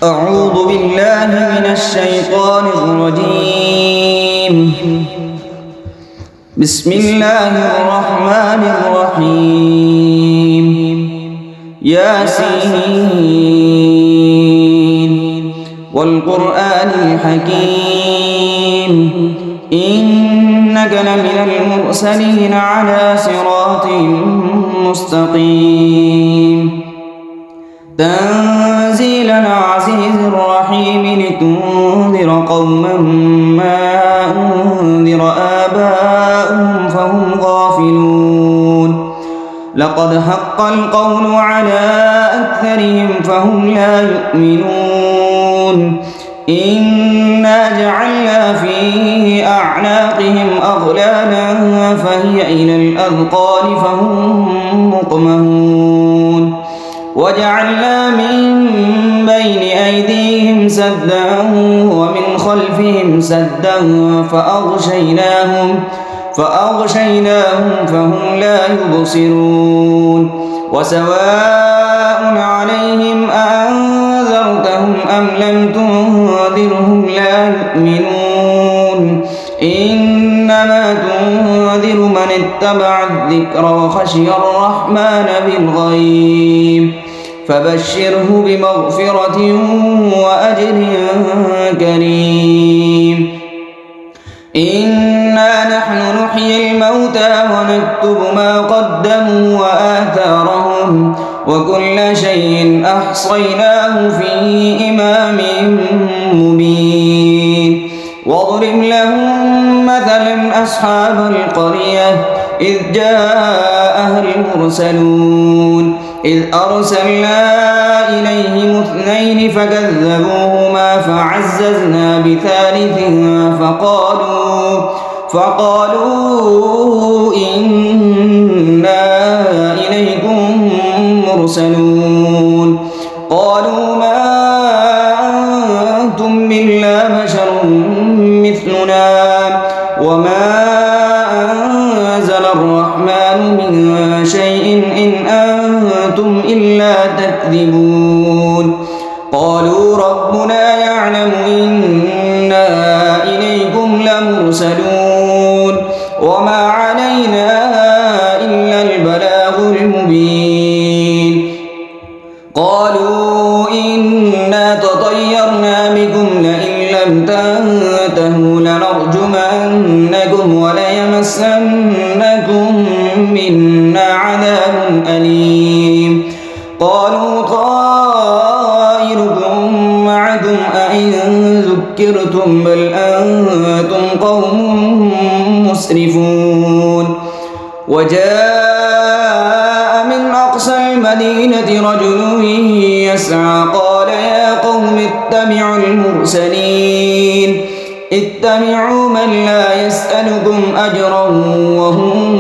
أعوذ بالله من الشيطان الرجيم. بسم الله الرحمن الرحيم. ياسين والقرآن الحكيم إنك لمن المرسلين على صراط مستقيم تنزيل العزيز الرحيم لتنذر قوما ما أنذر آباؤهم فهم غافلون لقد حق القول على أكثرهم فهم لا يؤمنون إنا جعلنا في أعناقهم أغلالا فهي إلى الأذقان فهم مقمحون وجعلنا من بين أيديهم سدا ومن خلفهم سدا فأغشيناهم فهم لا يبصرون وسواء عليهم أنذرتهم أم لم تنذرهم لا يؤمنون إنما تنذر من اتبع الذكر وخشي الرحمن بالغيب فبشره بمغفرة وأجر كريم إنا نحن نحيي الموتى ونكتب ما قدموا وآثارهم وكل شيء أحصيناه في إمام مبين واضرب لهم مثلا أصحاب القرية إذ جاءها المرسلون إذ أرسلنا إليهم اثنين فكذبوهما فعززنا بثالث فقالوا إنا إليكم مرسلون قالوا ما أنتم إلا بشر مثلنا وما أنزل الرحمن من شيء إن أنتم إلا تكذبون قالوا ربنا يعلم إنا إليكم لمرسلون وما علينا إلا البلاغ المبين قالوا إنا تطيرنا بكم لئن لم تنتهوا لنرجمنكم وليمسنكم منا عذاب أليم قالوا طائركم معكم أئن ذكرتم بل أنتم قوم مسرفون وجاء من أقصى المدينة رجل يسعى قال يا قوم اتبعوا المرسلين اتبعوا من لا يسألكم أجرا وهم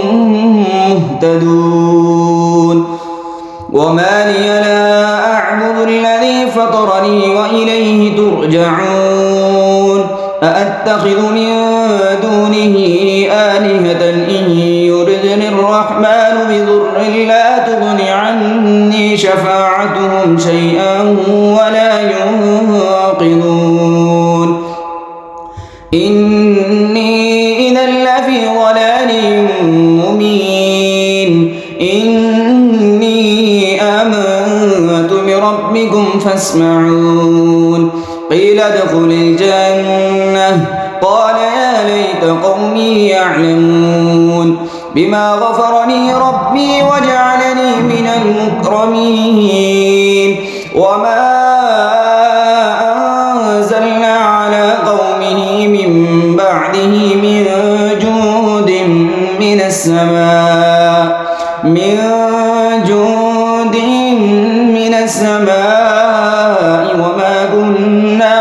مهتدون وما لي لا أعبد الذي فطرني وإليه ترجعون أأتخذ من دونه آلهة إن يردني الرحمن بضر لا تغن عني شفاعتهم شيئا ولا ينقذون إني إذا لفي ضلال مبين إني آمنت بربكم فاسمعون قيل ادخل الجنة قال يا ليت قومي يعلمون بما غفرني ربي وجعلني من المكرمين وما أنزلنا على قومه من بعده من جند من السماء وما كنا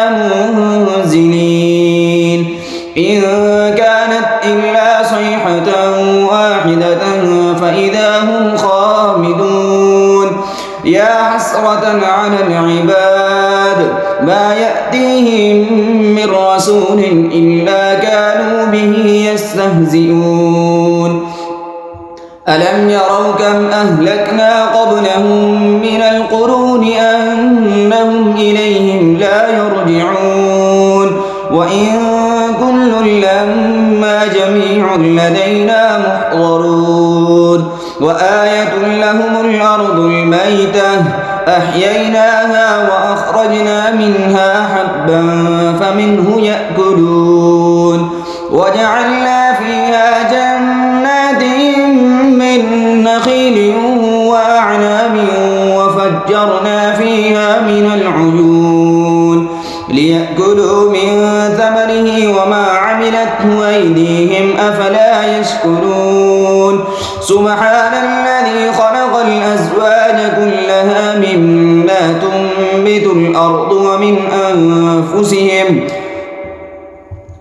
منزلين إن كانت إلا صيحة واحدة فإذا هم خامدون يا حسرة على العباد ما يأتيهم من رسول إلا كانوا به يستهزئون ألم يروا كم أهلكنا قبلهم من القرون أنهم إليهم لا يرجعون وإن كل لما جميع لدينا محضرون وآية لهم الأرض الميتة أحييناها وأخرجنا منها حبا فمنه يأكلون وجعلنا فيها جنات من نخيل وأعناب وفجرنا فيها من العيون ليأكلوا من ثمره وما عملته أيديهم أفلا يشكرون سبحان الذي خلق الأزواج كلها مما تنبت الأرض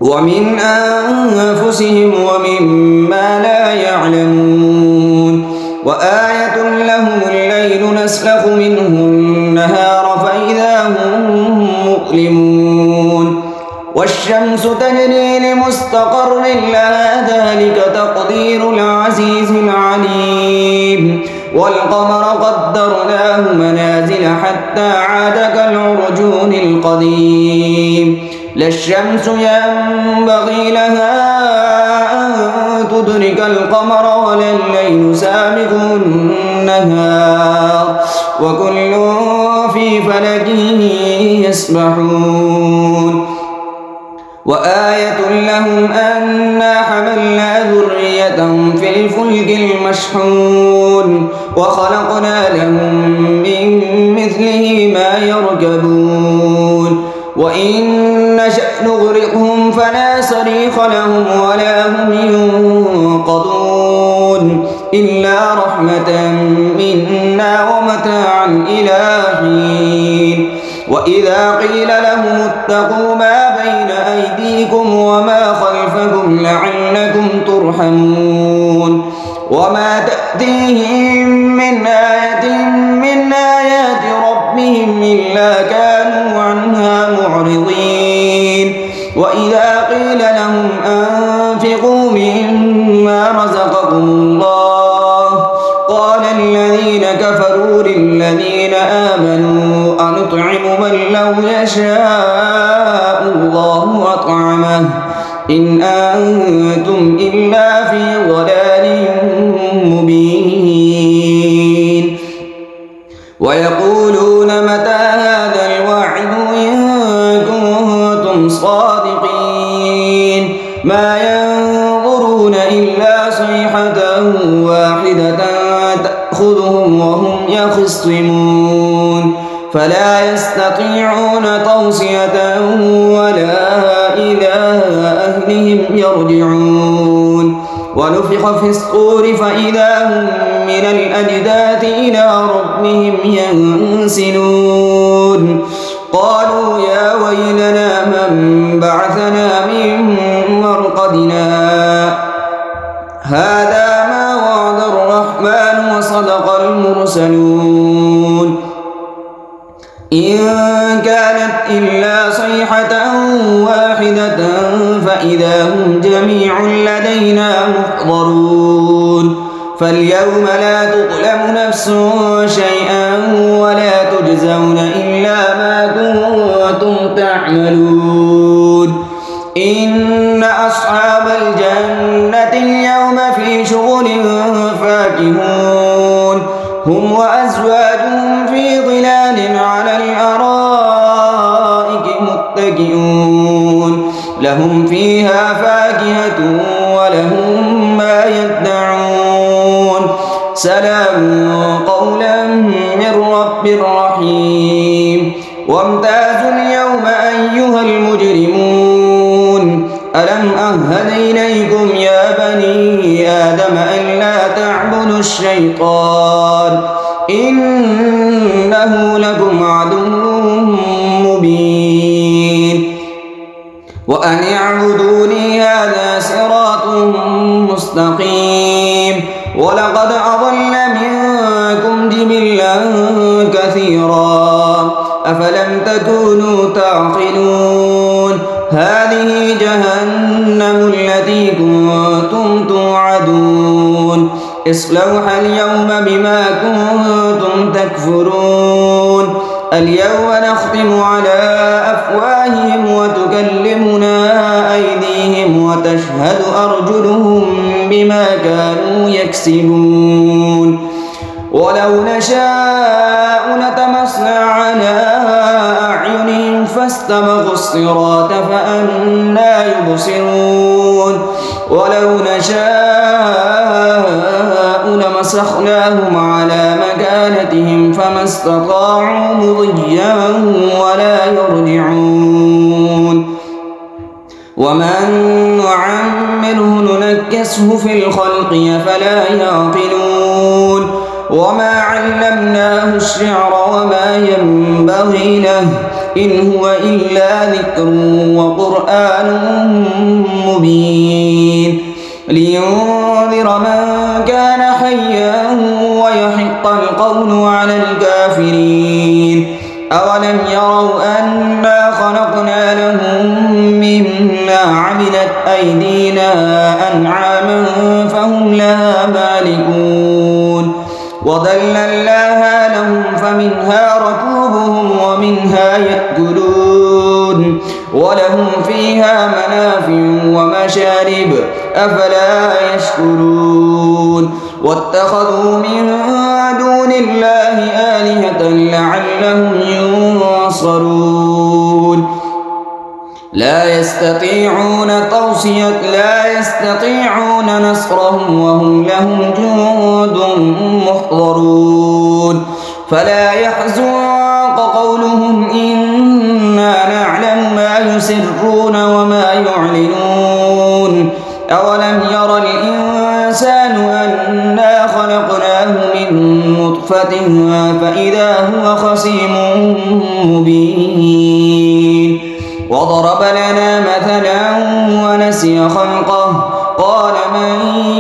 ومن أنفسهم ومما لا يعلمون وآية لهم الليل نسلخ منه النهار فإذا هم مظلمون والشمس تجري لمستقر لها ذلك تقدير العزيز العليم والقمر قدرناه منازل حتى عاد كالعرجون القديم لا الشمس ينبغي لها أن تدرك القمر ولا الليل سابق النهار وكل في فلك يسبحون وآية لهم أنا حملنا ذريتهم في الفلك المشحون وخلقنا لهم من مثله ما يركبون وإن نشأ نغرقهم فلا صريخ لهم ولا هم ينقذون إلا رحمة منا ومتاعا إلى حين وإذا قيل لهم اتقوا ما بين أيديكم وما خلفكم لعلكم ترحمون وما تأتيهم من آية من آيات ربهم إلا كانوا عنها معرضين وإذا قيل لهم أنفقوا مما رزقكم الله قال الذين كفروا للذين آمنوا أنطعم من لو يشاء الله أطعمه إن أنتم إلا في ضلال مبين ويقولون متى هذا الوعد إن كنتم صادقين ما ينظرون إلا صيحة واحدة تأخذهم وهم يخصمون فلا يستطيعون توصية ولا إلى أهلهم يرجعون ونفخ في الصور فإذا هم من الأجداث إلى ربهم ينسلون قالوا يا ويلنا من بعثنا من مرقدنا هذا ما وعد الرحمن وصدق المرسلون إن كانت إلا صيحة واحدة فإذا هم جميع لدينا محضرون فاليوم لا تظلم نفس شيئا ولا تجزون إلا ما كنتم تعملون إن أصحاب الجنة اليوم في شغل فاكهون هم وأزواجهم في ظلال على الأرائك متكئون لهم فيها فاكهة ولهم ما يدعون سلام قولا من رب رحيم وامتازوا اليوم أيها المجرمون ألم أهد إليكم يا بني آدم ألا تعبدوا الشيطان إنه لكم عدو مبين وأن اعبدوني هذا صراط مستقيم ولقد أضل منكم جبلا كثيرا أفلم تكونوا تعقلون هذه جهنم التي كنتم توعدون اصلوها اليوم بما كنتم تكفرون اليوم نختم على أفواههم وتكلمنا أيديهم وتشهد أرجلهم بما كانوا يكسبون ولو نشاء لطمسنا على أعينهم فاستبقوا الصراط فأنى يبصرون ولو نشاء لمسخناهم على مكانتهم فما استطاعوا مضيا ولا يرجعون ومن نعمره ننكسه في الخلق أفلا يعقلون وما علمناه الشعر وما ينبغي له إن هو إلا ذكر وقرآن مبين لينذر من كان حيا ويحق القول على الكافرين أولم يروا أنا خلقنا لهم مما عملت أيدينا أنعاما فهم لها مالكون وذللناها لهم فمنها ركوبهم ومنها يأكلون ولهم فيها منافع ومشارب أفلا يشكرون واتخذوا من دون الله آلهة لعلهم ينصرون لا يستطيعون نصرهم وهم لهم جند محضرون فلا يحزنك قولهم إنا نعلم ما يسرون وما يعلنون أولم ير الإنسان أنا خلقناه من نطفة فإذا هو خصيم مبين وضرب لنا مثلا ونسي خلقه قال من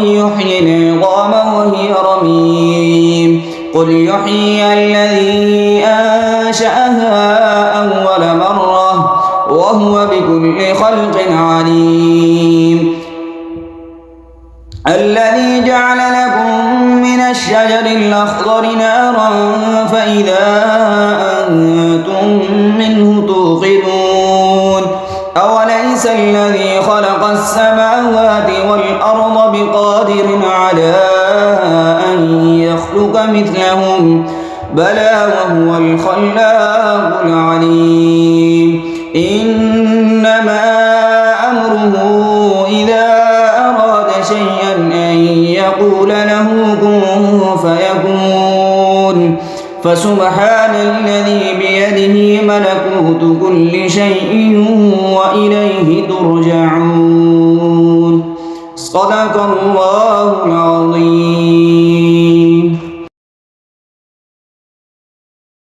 يحيي العظام وهي رميم قل يحيي الذي أنشأها أول مرة وهو بكل خلق عليم الذي جعل لكم من الشجر الأخضر نارا فإذا أنتم منه توقدون أوليس الذي خلق السماوات والأرض بقادر على أن يخلق مثلهم بلى وهو الخلاق العليم إنما أمره إذا أراد شيئا أن يقول له كن فيكون فسبحان الذي بيده ملكوت كل شيء وإليه ترجعون صدق الله العظيم.